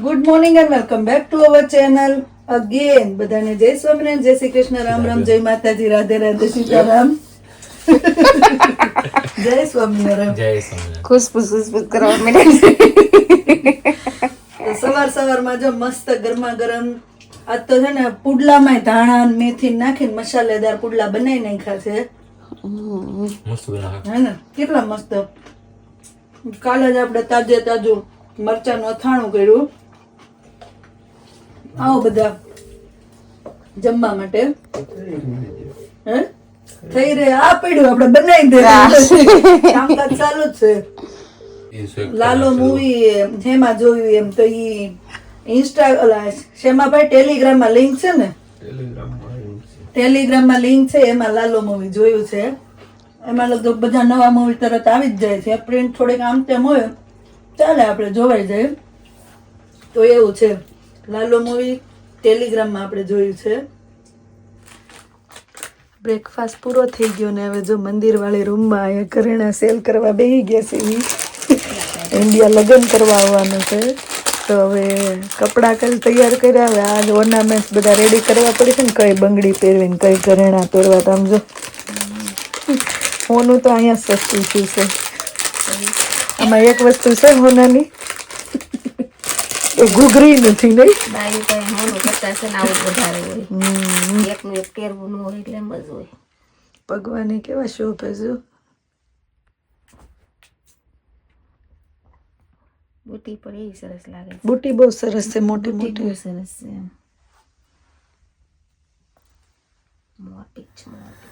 Good morning and welcome back to our channel again. બધાને જય સ્વામિનારાયણ, જય શ્રી કૃષ્ણ, રામ રામ, જય માતાજી, રાધે રાધે, સીતારામ. જય સ્વામિનારાયણ. જય સ્વામિનારાયણ. ખુશબુશ કરવા માંડ્યા. સવાર સવારમાં જો મસ્ત ગરમા ગરમ આજ તો છે ને પુડલામાં ધાણા અને મેથી નાખીને મસાલેદાર પુડલા બનાવી નાખ્યા છે. મસ્ત બનાવે. હે ને કેટલા મસ્ત. કાલે જ આપણે તાજે તાજું મરચાંનું અથાણું કર્યું. આવો બધા જમવા માટે. હે થઈ રે આ પડ્યું આપણે બનાવી દે. કામકાજ ચાલુ જ છે. લાલો મૂવી જેમાં જોયું એમ તો ઈ ઇન્સ્ટા શેમાભાઈ ટેલિગ્રામમાં લિંક છે ને, ટેલિગ્રામમાં લિંક છે, એમાં લાલો મૂવી જોયું છે. એમાં લગભગ બધા નવા મૂવી તરત આવી જ જાય છે. પ્રિન્ટ થોડીક આમ તેમ હોય, ચાલે આપણે જોવાઈ જાય. તો એવું છે, લાલો મૂવી ટેલિગ્રામમાં આપણે જોયું છે. બ્રેકફાસ્ટ પૂરો થઈ ગયો ને હવે જો મંદિર વાળી રૂમમાં અહીંયા ઘરેણા સેલ કરવા બેસી ગયા છે. ઇન્ડિયા લગ્ન કરવા આવવાનું છે તો હવે કપડાં કઈ તૈયાર કર્યા. હવે આજ ઓર્નામેન્ટ્સ બધા રેડી કરવા પડે છે ને, કઈ બંગડી પહેરવીને કઈ ઘરેણા પહેરવા. તો આમ જો હોનું તો અહીંયા સસ્તું થયું છે. આમાં એક વસ્તુ છે હોનાની, એ ઘૂઘરી નથી નહીં. બાઈ તો હોનું કરતા છે ને આવું વધારે હોય. એકનું એક પહેરવું ન હોય એટલે એમ જ હોય. ભગવાને કેવા શોખ હજુ. બુટી પણ એવી સરસ લાગે છે. બુટી બહુ સરસ છે, મોટી બુટી મોટી. બહુ સરસ છે એમ. મોટી જ મોટી.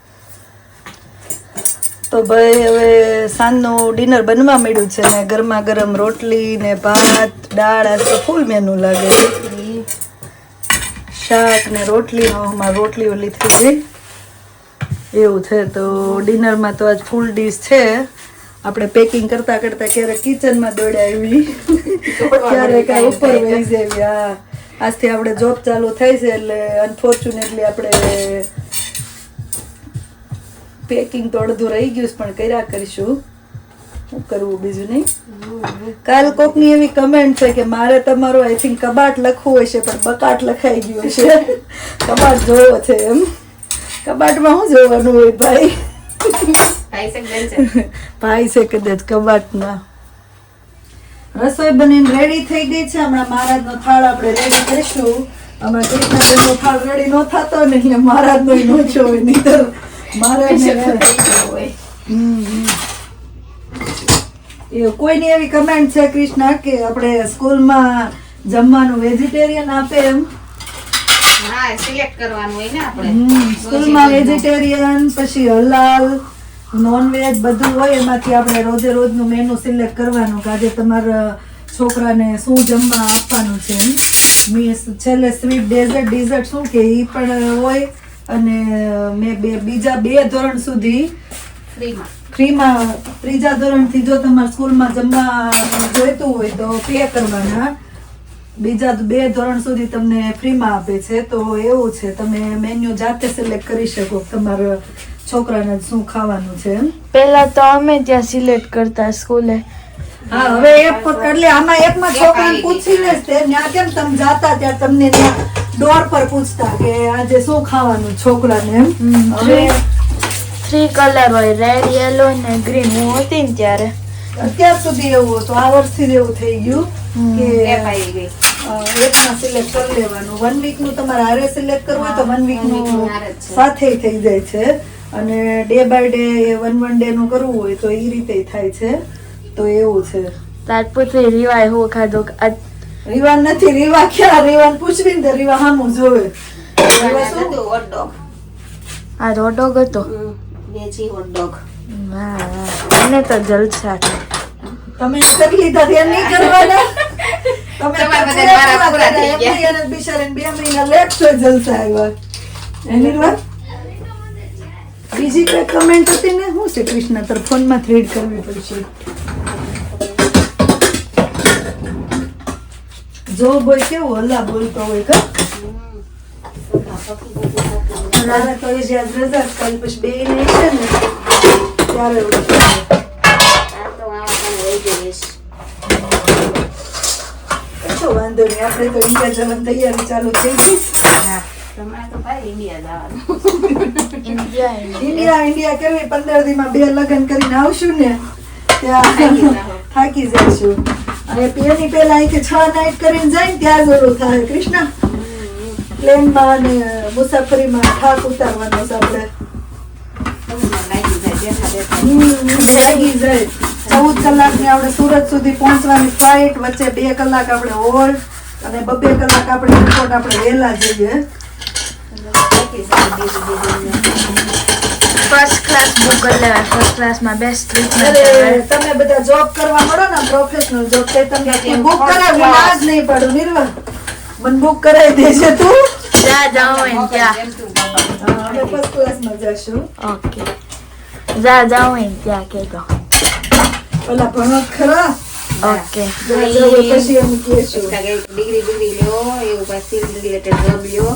તો ભાઈ હવે સાંજનું ડિનર બનવા માંડ્યું છે ને ગરમા ગરમ રોટલી ને ભાત દાળ. આ તો ફૂલ મેનુ લાગે છે. શાક ને રોટલી. અમારે રોટલી ઓલી થઈ ગઈ એવું છે. તો ડિનરમાં તો આજ ફૂલ ડીશ છે. આપણે પેકિંગ કરતા કરતા ક્યારેક કિચનમાં દોડ્યા આવી, ક્યારેક આ ઉપર વહી જાય. આજથી આપણે જોબ ચાલુ થઈ છે એટલે અનફોર્ચ્યુનેટલી આપણે પેકિંગ તો અડધું રહી ગયું છે, પણ કર્યા કરીશું. શું કરવું બીજું નહીં. કાલ કોકની એવી કમેન્ટ છે કે મારે તમારું આઈ થિંક કબાટ લખવું હોય છે પણ બકાટ લખાઈ ગયું છે. કબાટ જોવો છે એમ. કબાટમાં શું જોવાનું હોય ભાઈ? ભાઈ છે કદાચ કબાટમાં. રસોઈ બનીને રેડી થઈ ગઈ છે. હમણાં મહારાજનો થાળ આપણે રેડી કરીશું. અમારા કૃષ્ણનો થાળ રેડી ન થતો ને એટલે મહારાજનો નો જોવે નહીં. કોઈની એવી કમેન્ટ છે કૃષ્ણા કે આપણે સ્કૂલમાં જમવાનું વેજીટેરિયન આપે એમ. હા, સિલેક્ટ કરવાનું હોય ને આપણે. સ્કૂલમાં વેજીટેરિયન પછી હલાલ નોનવેજ બધું હોય. એમાંથી આપણે રોજે રોજનું મેનુ સિલેક્ટ કરવાનું કે આજે તમારા છોકરાને શું જમવા આપવાનું છે. છેલ્લે સ્વીટ ડેઝર્ટ શું કે એ પણ હોય. અને મેં બીજા 2 ધોરણ સુધી ફ્રીમાં, ત્રીજા ધોરણથી જો તમારા સ્કૂલમાં જમવા જોઈતું હોય તો પે કરવાના. બીજા 2 ધોરણ સુધી તમને ફ્રીમાં આપે છે. તો એવું છે, તમે મેન્યુ જાતે સિલેક્ટ કરી શકો તમારા છોકરાને શું ખાવાનું છે. પહેલા તો અમે ત્યાં સિલેક્ટ કરતા સ્કૂલે. હા, હવે એટલે આમાં એકમાં છોકરાને પૂછીને જ તે ત્યાં કેમ તમે જાતા ત્યાં તમને ત્યાં ડોર પર પૂછતા કે આજે શું ખાવાનું છોકરાને એમ. હવે 3 કલર હોય, રેડ, યેલો ને ગ્રીન. હું હતી ને ત્યારે અત્યાર સુધી એવું હતું. આ વર્ષથી જ એવું થઈ ગયું કે એકમાં સિલેક્ટ કરી લેવાનું. 1 વીકનું તમારે હારે સિલેક્ટ કરવું હોય તો 1 વીકનું સાથે થઈ જાય છે. અને ડે બાય ડે 1 ડે નું કરવું હોય તો એ રીતે થાય છે. તો એવું છે. તાર પુત્રી રીવાય હું ખાધો. રીવા નથી. રીવા ક્યાં? રીવાને પૂછવી ને રીવા હામું જોવે. આ હોટડોગ હતો. Veggie hot dog. વાહ, એને તો જલસા છે. તમે કરી લીધા ધ્યાન નહીં કરવાના. તમારા બધા મારા પૂરા થઈ ગયા. એને બિચારીને 2 મહિના લેટ છો જલસા આવ્યા. એની વાત બીજી કઈ કમેન્ટ હતી ને શું છે કૃષ્ણ? તાર ફોનમાં રીડ કરવી પડશે. જો બોય કેવો હલ્લા બોલતો હોય કા. મારા તો એ જ્યાં રજા કાલ પછી 2 ને છે ને ત્યારે આ તો આવા વહી જઈશ. તો વાંધો નહીં, આપણે તો ઇન્ડિયા જવાની તૈયારી ચાલુ થઈ ગઈ. હા તમારે તો ભાઈ ઇન્ડિયા જવાનું. ઇન્ડિયા કરવી 15 દીમાં 2 લગ્ન કરીને આવશું ને ત્યાં થાકી જઈશું. અને એની પહેલા અહીંથી 6 નાઈટ કરીને જાય ને ત્યાં જરૂર થાય કૃષ્ણ. પ્લેનમાં અને મુસાફરીમાં થાક ઉતારવાનો છે આપણે. જાગી જાય. 14 કલાકની આપણે સુરત સુધી પહોંચવાની ફ્લાઇટ, વચ્ચે 2 કલાક આપણે હોલ્ડ અને 2 કલાક આપણે એરપોર્ટ આપણે વહેલા જઈએ. ફર્સ્ટ ક્લાસ બુક કરી લેવાય. ફર્સ્ટ ક્લાસમાં બેસ્ટ અરે તમે બધા જોબ કરવા મળો ને, પ્રોફેશનલ જોબ, તે તમને બુક કરાવી ના જ નહીં પડું. નિર્વા મને બુક કરાવી દેજે તું. જ્યાં જાઉં હોય ત્યાં. અમે ફર્સ્ટ ક્લાસમાં જશું. ઓકે, જ્યાં જાઉં હોય ત્યાં કહેજો. પેલા ભણો ખરા. ઓકે, પછી એમ કહેશું. ડિગ્રી લ્યો એવું પાછી રિલેટેડ જોબ લ્યો.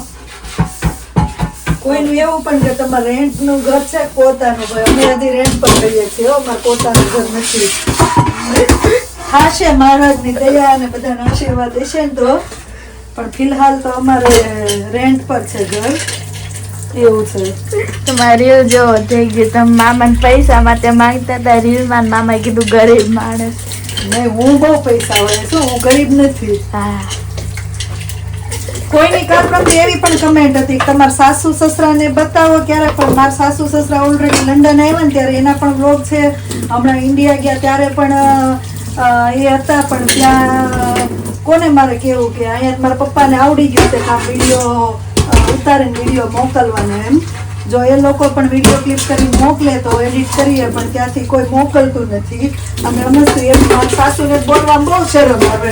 કોઈનું એવું પણ કે તમારે રેન્ટ નું ઘર છે પોતાનું, ભાઈ અમે હજી રેન્ટ પર કહીએ છીએ, અમારે પોતાનું ઘર નથી. થાશે મહારાજની દયા અને બધાના આશીર્વાદ દેશે ને તો, પણ ફિલહાલ તો અમારે રેન્ટ પર છે ઘર. એવું છે. તમારે રીલ જો થઈ ગયું. તમે મામાને પૈસા માટે માંગતા હતા, રીલમાં મામાએ કીધું ગરીબ માણસ. નહીં, હું બહુ પૈસા હોય શું, હું ગરીબ નથી. હા, કોઈની કારકમથી એવી પણ કમેન્ટ હતી કે તમારા સાસુ સસરાને બતાવો ક્યારેક, પણ મારા સાસુ સસરા ઓલરેડી લંડન આવ્યા ને ત્યારે એના પણ વ્લોગ છે. હમણાં ઇન્ડિયા ગયા ત્યારે પણ એ હતા, પણ ત્યાં કોને મારે કેવું કે અહીંયા મારા પપ્પાને આવડી ગયું છે કામ વિડીયો ઉતારીને વિડીયો મોકલવાનો. એમ જો એ લોકો પણ વિડીયો ક્લિપ કરીને મોકલે તો એડિટ કરીએ, પણ ત્યાંથી કોઈ મોકલતું નથી. અમે અમસ્તું એમ મારા સાસુને બોલવામાં બહુ શરમ આવે.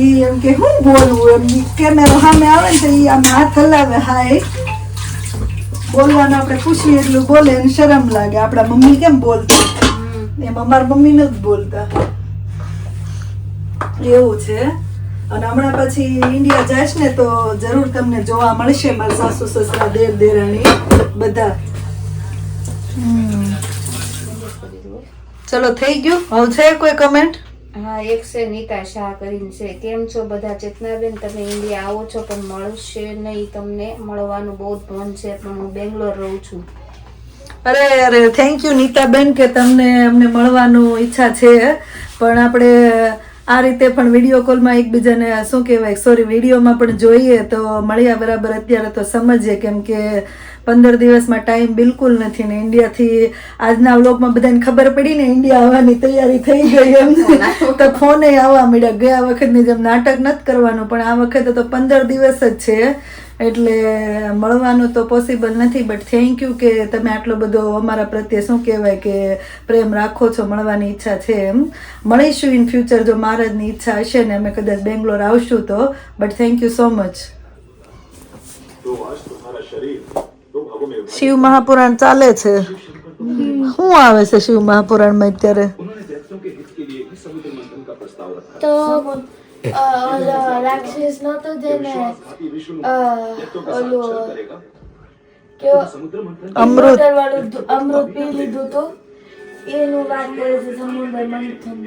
ઈ એમ કે હું બોલવું, એમ કેમેરો સામે આવે ને તો ઈ આમ હાથ હલાવે. હાય બોલવાનું આપણે પૂછીએ એટલું બોલે એને શરમ લાગે. આપણા મમ્મી કેમ બોલતા એમ અમારા મમ્મી નથી બોલતા. એવું છે. અને હમણાં પછી ઇન્ડિયા જઈશ ને તો જરૂર તમને જોવા મળશે મારા સાસુ સસરા દેર દેરાણી બધા. ચલો થઈ ગયું. હવે છે કોઈ કમેન્ટ? હા, એક છે નીતા શાહ કરીને છે. કેમ છો બધા? ચેતનાબેન તમે ઇન્ડિયા આવો છો પણ મળશે નહીં, તમને મળવાનું બહુ જ મન છે, પણ હું બેંગ્લોર રહું છું. અરે થેન્ક યુ નીતાબેન કે તમને અમને મળવાનું ઈચ્છા છે, પણ આપણે આ રીતે પણ વિડીયો કોલમાં એકબીજાને શું કહેવાય, સોરી વિડીયોમાં પણ જોઈએ તો મળ્યા બરાબર અત્યારે તો સમજીએ, કેમ કે 15 દિવસમાં ટાઈમ બિલકુલ નથી ને ઇન્ડિયાથી આજના વ્લોગમાં બધાને ખબર પડી ને ઇન્ડિયા આવવાની તૈયારી થઈ ગઈ એમ તો ફોને આવવા મળ્યા. ગયા વખતની જેમ નાટક નથી કરવાનું, પણ આ વખતે તો 15 દિવસ જ છે એટલે મળવાનું તો પોસિબલ નથી. બટ થેન્ક યુ કે તમે આટલો બધો અમારા પ્રત્યે શું કહેવાય કે પ્રેમ રાખો છો. મળવાની ઈચ્છા છે, એમ મળીશું ઇન ફ્યુચર જો મહારાજની ઈચ્છા હશે ને અમે કદાચ બેંગ્લોર આવશું તો. But thank you so much. Shiv Mahapuran ચાલે છે. શું આવે છે શિવ મહાપુરાણમાં અત્યારે? તો ઓલો રાક્ષસ નતો જેને ઓલું કેવો અમૃત અમૃત પી લીધું તો એનું વાત કરે છે સમુદ્ર મંથન.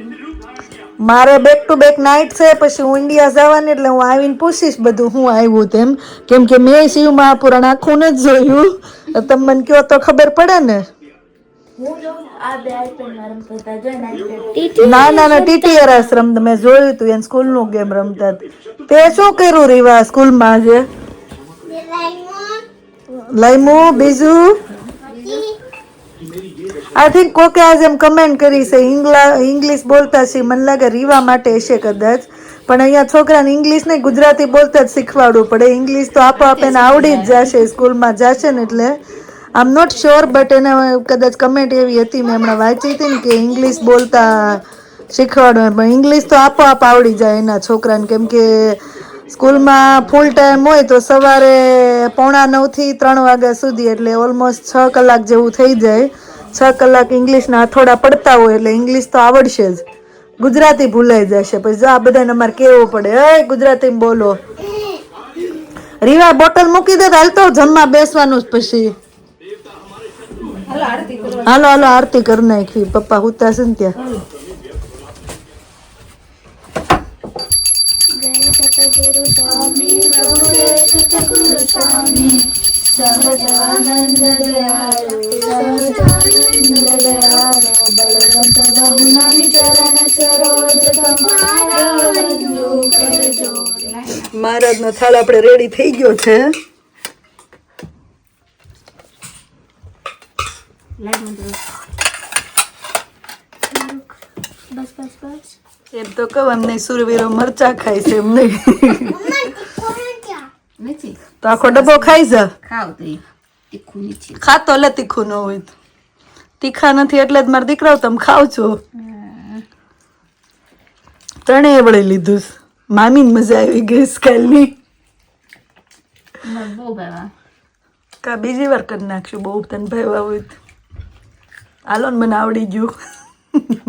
મારે બેક ટુ બેક નાઇટ છે, પછી હું ઇન્ડિયા જવાની એટલે હું આવીને પૂછીશ બધું હું આવ્યું તેમ, કેમ કે મેં શિવ મહાપુરાણ આખું નથી જોયું. તમે મને કહો તો ખબર પડે ને. ના ના ના ટીટીઆર આશ્રમ મેં જોયું હતું, એને સ્કૂલ નું ગેમ રમતા. તે શું કર્યું રીવા સ્કૂલમાં આજે? લાઈમું બીજું આઈ થિંક કોકે આજે એમ કમેન્ટ કરી છે ઇંગ્લિશ બોલતા છે. મને લાગે રીવા માટે હશે કદાચ, પણ અહીંયા છોકરાને ઇંગ્લિશ નહીં ગુજરાતી બોલતા જ શીખવાડવું પડે. ઇંગ્લિશ તો આપોઆપ એને આવડી જ જશે સ્કૂલમાં જશે ને એટલે. આઈ એમ નોટ શ્યોર, બટ એને કદાચ કમેન્ટ એવી હતી મેં હમણાં વાંચી હતી ને કે ઇંગ્લિશ બોલતા શીખવાડવું, પણ ઇંગ્લિશ તો આપોઆપ આવડી જાય એના છોકરાને, કેમ કે સ્કૂલમાં ફૂલ ટાઈમ હોય તો સવારે 8:45 થી 3 વાગ્યા સુધી, એટલે ઓલમોસ્ટ 6 કલાક જેવું થઈ જાય. 6 કલાક ઇંગ્લિશના થોડા પડતા હોય એટલે ઇંગ્લિશ તો આવડશે જ, ગુજરાતી ભૂલાઈ જશે. પછી જો આ બધાને અમારે કેવું પડે એ ગુજરાતીમાં બોલો. રીવા બોટલ મૂકી દે હાલ તો જમવા બેસવાનું જ. પછી હાલો હાલો આરતી કરી નાખી, પપ્પા હુતા છે ને ત્યાં. સતગુરુ સ્વામી પ્રભુદેવ સતગુરુ સ્વામી સહજાનંદ દયાળુ સહજાનંદ દયાળુ બળવંત બહુનામી ચરણ સરોજ તમારા વંદુ કરજો. મહારાજનો થાળ આપણે રેડી થઈ ગયો છે. બસ બસ બસ. એમ તો કહું એમ નહીં, સુરવીરો મરચા ખાય છે એમ નહીં. નથી તો આખો ડબ્બો ખાઈ જા. ખાવ તો તીખું નથી. ખાતો એટલે તીખું ન હોય તો. તીખા નથી એટલે જ મારા દીકરાઓ તમે ખાવ છો. ત્રણેય વળી લીધું. મામીને મજા આવી ગઈ કાલની. બહુ ભાવા કા બીજી વાર કરી નાખશું બહુ તને ભાઈ હોય તો. હાલો ને મને આવડી ગયું.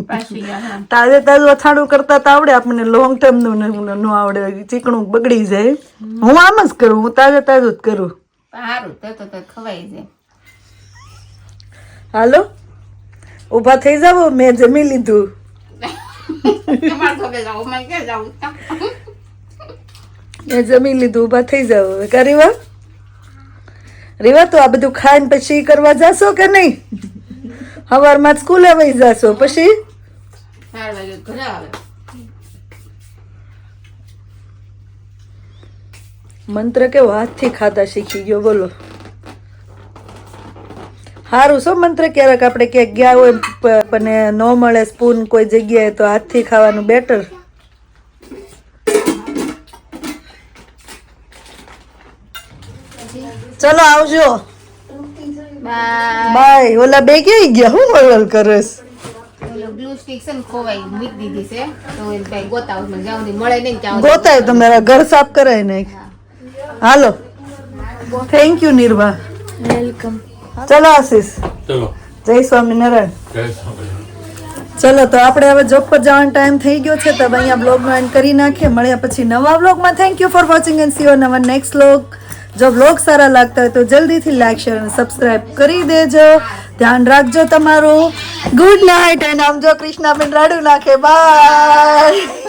પાછી ગયા. તાજે તાજું અથાણું કરતા તો આવડે આપણને, લોંગ ટર્મ નું ન આવડે, ચીકણું બગડી જાય. હું આમ જ કરું, હું તાજે તાજું જ કરું. સારું તો ખવાઈ જાય. હાલો ઊભા થઈ જાવ, મેં જમી લીધું. તમારે તો બે જાવ, મને ક્યાં જાવું? મેં જમી લીધું, ઊભા થઈ જાવ. હવે કા રીવા? રીવા તો આ બધું ખાઈને પછી કરવા જાશો કે નહીં? સવારમાં જ સ્કૂલે વહી જાશો પછી? 4 વાગે ઘરે આવે. મંત્ર કેવો હાથથી ખાતા શીખી ગયો, બોલો. સારું શું મંત્ર, ક્યારેક આપણે ક્યાંક ગયા હોય પણ ન મળે સ્પૂન કોઈ જગ્યાએ તો હાથથી ખાવાનું બેટર. ચલો આવજો. બાય. ઓલા બે ક્યાં ગયા? હું વળવળ કરસ? ગ્લુ સ્ટિક છે ને ખોવાઈ મૂકી દીધી છે તો એ ભાઈ ગોતાવ મને જાવ નહીં મળે નહીં ત્યાં ગોતાય તમારા ઘર સાફ કરાય નાખ. હાલો થેન્ક યુ નિર્વા. વેલકમ. ચલો આશીષ. ચલો જય સ્વામિનારાયણ. જય સ્વામિનારાયણ. ચલો તો આપણે હવે જોબ પર જવાનો ટાઈમ થઈ ગયો છે, તો હવે અહીંયા બ્લોગનો એન્ડ કરી નાખીએ. મળ્યા પછી નવા બ્લોગમાં. Thank you for watching and C you નવા નેક્સ્ટ બ્લોગ. જો બ્લોગ સારા લાગતા હોય તો જલ્દીથી લાઈક શેર અને સબસ્ક્રાઇબ કરી દેજો. ધ્યાન રાખજો તમારું. Good night. અને આમ જો કૃષ્ણાબેન રાડું નાખે. બાય.